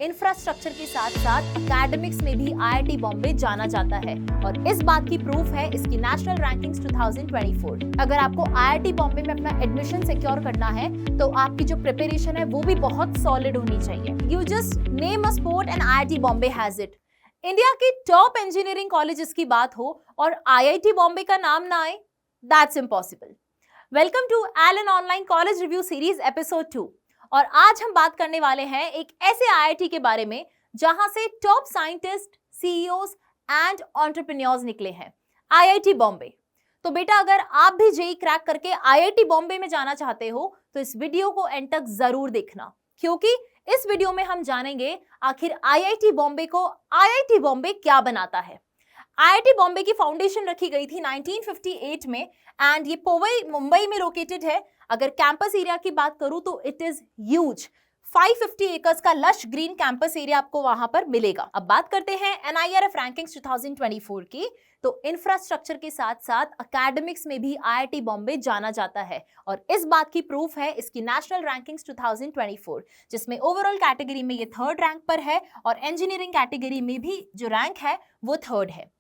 Infrastructure के साथ साथ एकेडमिक्स में भी आईआईटी बॉम्बे जाना जाता है और इस बात की प्रूफ है इसकी नेशनल रैंकिंग्स 2024। अगर आपको आईआईटी बॉम्बे में अपना एडमिशन सिक्योर करना है तो आपकी जो प्रिपरेशन है वो भी बहुत सॉलिड होनी चाहिए। You just name a sport and IIT Bombay has it. India की टॉप इंजीनियरिंग कॉलेजेस की बात हो और आईआईटी बॉम्बे का नाम ना आए, that's impossible. Welcome to Allen online college review series episode 2। और आज हम बात करने वाले हैं एक ऐसे आईआईटी के बारे में जहां से top scientist, CEOs and entrepreneurs निकले हैं, आईआईटी बॉम्बे। तो बेटा, अगर आप भी जेईई क्रैक करके आईआईटी बॉम्बे में जाना चाहते हो तो इस वीडियो को एंड तक जरूर देखना, क्योंकि इस वीडियो में हम जानेंगे आखिर आईआईटी बॉम्बे को आईआईटी बॉम्बे क्या बनाता है। आईआईटी बॉम्बे की फाउंडेशन रखी गई थी 1958 में एंड ये पोवई मुंबई में लोकेटेड है। अगर कैंपस एरिया की बात करूं तो इट इज ह्यूज, 550 एकर्स का लश ग्रीन कैंपस एरिया आपको वहां पर मिलेगा। अब बात करते हैं एनआईआरएफ रैंकिंग्स 2024 की। तो इंफ्रास्ट्रक्चर के साथ साथ एकेडमिक्स में भी आईआईटी बॉम्बे जाना जाता है और इस बात की प्रूफ है इसकी नेशनल रैंकिंग्स 2024, जिसमें ओवरऑल कैटेगरी में ये थर्ड रैंक पर है और इंजीनियरिंग कैटेगरी में भी जो रैंक है वो थर्ड है।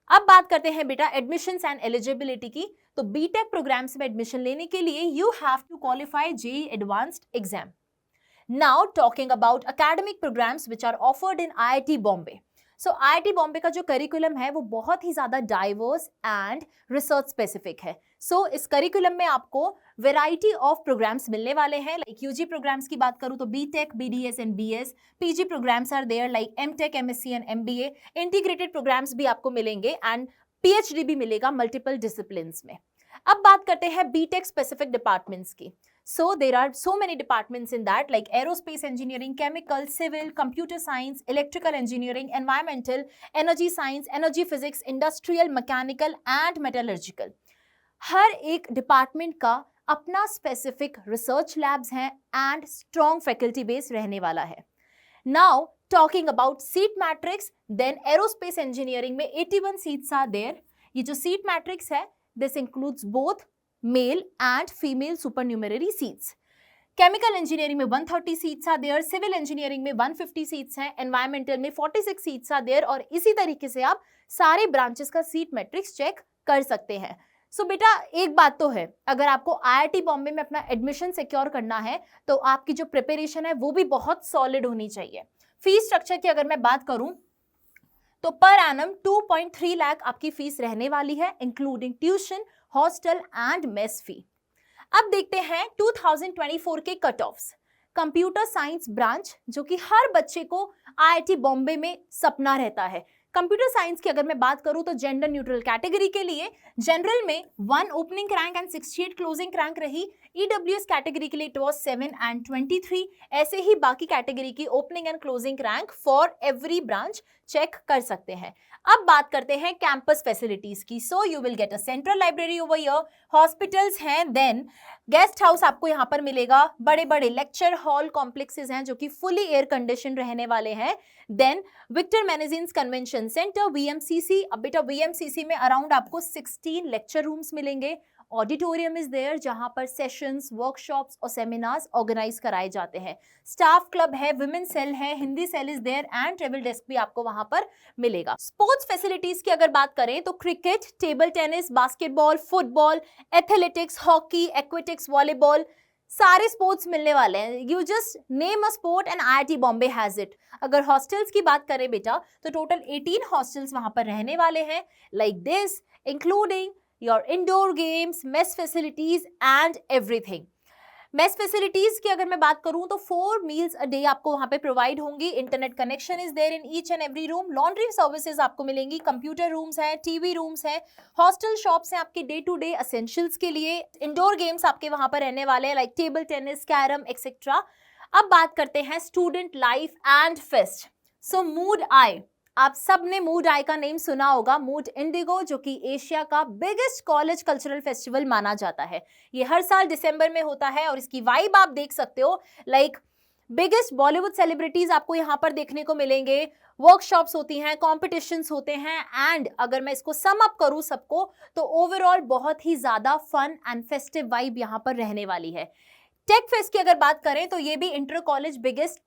अब बात करते हैं बेटा एडमिशंस एंड एलिजिबिलिटी की। तो बीटेक प्रोग्राम्स में एडमिशन लेने के लिए you have to qualify JEE advanced exam. Now talking about academic programs which are offered in IIT Bombay. So IIT Bombay का जो करिकुलम है वो बहुत ही ज्यादा डाइवर्स एंड रिसर्च स्पेसिफिक है। सो इस करिकुलम में आपको वेराइटी ऑफ प्रोग्राम्स मिलने वाले हैं। लाइक यूजी प्रोग्राम्स की बात करूं तो BTech, BDS and BS. PG programs are there like MTech, MSc and MBA. Integrated programs भी आपको मिलेंगे एंड पीएचडी भी मिलेगा मल्टीपल डिसिप्लिन्स में। अब बात करते हैं बीटेक स्पेसिफिक डिपार्टमेंट्स की। So there are so many departments in that like aerospace engineering, chemical, civil, computer science, electrical engineering, environmental, energy science, energy physics, industrial, mechanical and metallurgical। हर एक department का अपना स्पेसिफिक रिसर्च लैब्स हैं and strong faculty base रहने वाला है। Now talking about seat matrix, then aerospace engineering में 81 seats are there. ये जो सीट मैट्रिक्स है this includes both male and female supernumerary seats. Chemical engineering में 130 seats are there, civil engineering में 150 seats हैं, एनवायरमेंटल में 46 सीट्स आर देयर और इसी तरीके से आप सारे ब्रांचेस का सीट मैट्रिक्स चेक कर सकते हैं। सो बेटा, एक बात तो है, अगर आपको आईआईटी बॉम्बे में अपना एडमिशन सिक्योर करना है तो आपकी जो प्रिपरेशन है वो भी बहुत सॉलिड होनी चाहिए। फीस स्ट्रक्चर की अगर मैं बात करूं तो पर एनम 2.3 लाख आपकी फीस रहने वाली है, including tuition, hostel and mess fee. अब देखते हैं 2024 के cut offs. Computer science branch, जो कि हर बच्चे को आईआईटी बॉम्बे में सपना रहता है। कंप्यूटर साइंस की अगर मैं बात करूं तो जेंडर न्यूट्रल कैटेगरी के लिए जनरल में 1 opening rank and 68 closing rank रही। ईडब्ल्यूएस कैटेगरी के लिए इट वाज 7 एंड 23। ऐसे ही बाकी कैटेगरी की opening and closing rank for every branch check कर सकते हैं। अब बात करते हैं कैंपस फैसिलिटीज की। So you will get a central library over here, hospitals हैं, देन गेस्ट हाउस आपको यहाँ पर मिलेगा, बड़े बड़े लेक्चर हॉल कॉम्प्लेक्सेस हैं जो कि फुली एयर कंडीशन रहने वाले हैं, then Victor Menezes convention centre VMCC. अब बेटा वीएमसीसी में अराउंड आपको 16 लेक्चर रूम्स मिलेंगे, ऑडिटोरियम इज देयर जहां पर सेशंस, वर्कशॉप्स और सेमिनार्स ऑर्गेनाइज कराए जाते हैं। स्टाफ क्लब है, विमेन सेल है, Hindi cell is there and travel desk भी आपको वहां पर मिलेगा। स्पोर्ट्स फैसिलिटीज की अगर बात करें तो cricket, table tennis, basketball, football, athletics, hockey, aquatics, volleyball, सारे स्पोर्ट्स मिलने वाले हैं। You just name a sport and IIT Bombay has it. अगर हॉस्टल्स की बात करें बेटा तो टोटल 18 हॉस्टल्स वहां पर रहने वाले हैं like this, including your indoor games, mess facilities and everything। Mess facilities की अगर मैं बात करूं तो 4 मील्स अ डे आपको वहां पे प्रोवाइड होंगी। Internet connection is there in each and every room, laundry services आपको मिलेंगी, कंप्यूटर रूम्स हैं, टीवी रूम्स हैं, हॉस्टल शॉप्स हैं आपके डे टू डे एसेंशियल्स के लिए, इंडोर गेम्स आपके वहां पर रहने वाले हैं like table tennis, carrom etcetera. अब बात करते हैं student life and fest. So mood आई, आप सब ने मूड आई का नेम सुना होगा। मूड इंडिगो जो कि एशिया का बिगेस्ट कॉलेज कल्चरल फेस्टिवल माना जाता है। ये हर साल दिसंबर में होता है और इसकी वाइब आप देख सकते हो, लाइक बिगेस्ट बॉलीवुड सेलिब्रिटीज आपको यहाँ पर देखने को मिलेंगे, वर्कशॉप्स होती हैं, कॉम्पिटिशन्स होते हैं एंड अगर मैं इसको सम अप करूँ सबको तो ओवरऑल बहुत ही ज्यादा फन एंड फेस्टिव वाइब यहाँ पर रहने वाली है। टेक फेस्ट की अगर बात करें तो ये भी inter college biggest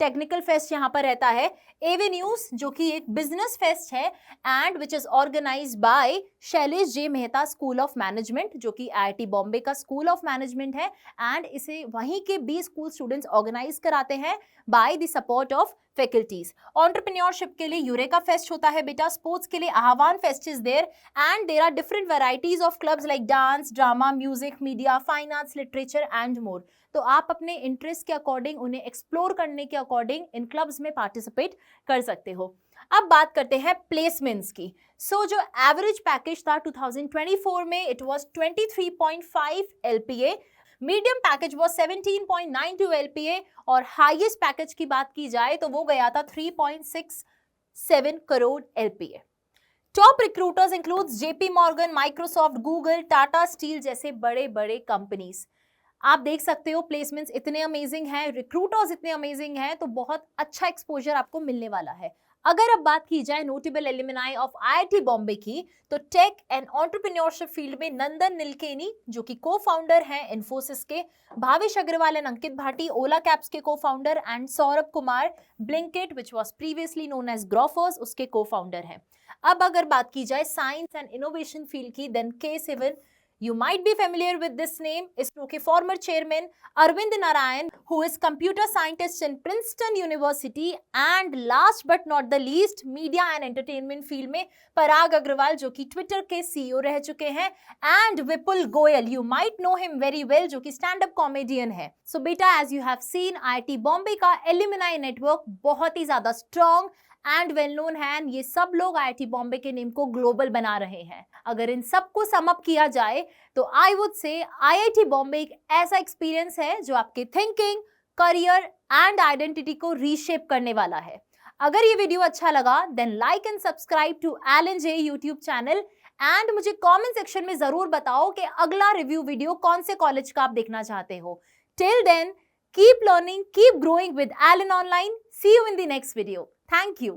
technical fest यहाँ पर रहता है, एवेन्यूज जो कि एक बिजनेस फेस्ट है and which is organised by Shailesh J Mehta school of management, जो कि आईआईटी बॉम्बे का स्कूल ऑफ मैनेजमेंट है एंड इसे वहीं के 20 स्कूल स्टूडेंट्स ऑर्गेनाइज कराते हैं by the support of faculties. Entrepreneurship के लिए यूरेका फेस्ट होता है बेटा, स्पोर्ट्स के लिए Aavhan fest is there and there are different varieties of clubs like dance, drama, music, media, fine arts, literature and more. तो आप अपने इंटरेस्ट के अकॉर्डिंग, उन्हें एक्सप्लोर करने के अकॉर्डिंग इन क्लब्स में पार्टिसिपेट कर सकते हो। अब बात करते हैं प्लेसमेंट्स की। जो एवरेज पैकेज था 2024 में it was 23.5 LPA, medium package was 17.92 LPA और हाईएस्ट पैकेज की बात की जाए तो वो गया था 3.67 crore LPA। Top recruiters includes JP Morgan, Microsoft, Google, Tata steel जैसे बड़े बड़े कंपनीज। आप देख सकते हो प्लेसमेंट्स इतने अमेजिंग हैं, रिक्रूटर्स इतने अमेजिंग हैं, तो बहुत अच्छा एक्सपोजर आपको मिलने वाला है। अगर अब बात की जाए notable alumni of IIT Bombay की, तो टेक एंड एंटरप्रेन्योरशिप फील्ड में नंदन नीलकेनी जो कि को-फाउंडर हैं इन्फोसिस के, भावेश अग्रवाल एंड अंकित भाटी ओला कैब्स के cofounder and Saurabh Kumar Blinkit which was previously known as Grofers उसके को-फाउंडर हैं। अब अगर बात की जाए साइंस एंड इनोवेशन फील्ड की, then K7, you might be familiar with this name, ISRO के former chairman Arvind Narayan, who is computer scientist in Princeton University, and last but not the least media and entertainment field में पराग अग्रवाल जो कि Twitter के CEO रह चुके हैं, and Vipul Goyal, you might know him very well, जो कि स्टैंड अप कॉमेडियन है। सो बेटा as you have seen IIT Bombay का एल्यूमिनाई नेटवर्क बहुत ही ज्यादा स्ट्रॉन्ग एंड वेल नोन है, ये सब लोग आईआईटी बॉम्बे के नेम को ग्लोबल बना रहे हैं। अगर इन सबको सम अप किया जाए तो I would say IIT Bombay एक ऐसा एक्सपीरियंस है जो आपके थिंकिंग, करियर एंड आइडेंटिटी को रीशेप करने वाला है। अगर ये वीडियो अच्छा लगा then like and subscribe to Allen J YouTube channel and मुझे कमेंट सेक्शन में जरूर बताओ कि अगला रिव्यू वीडियो कौन से कॉलेज का आप देखना चाहते हो। Till then, keep learning, keep growing with Alan Online. See you in the next video. Thank you.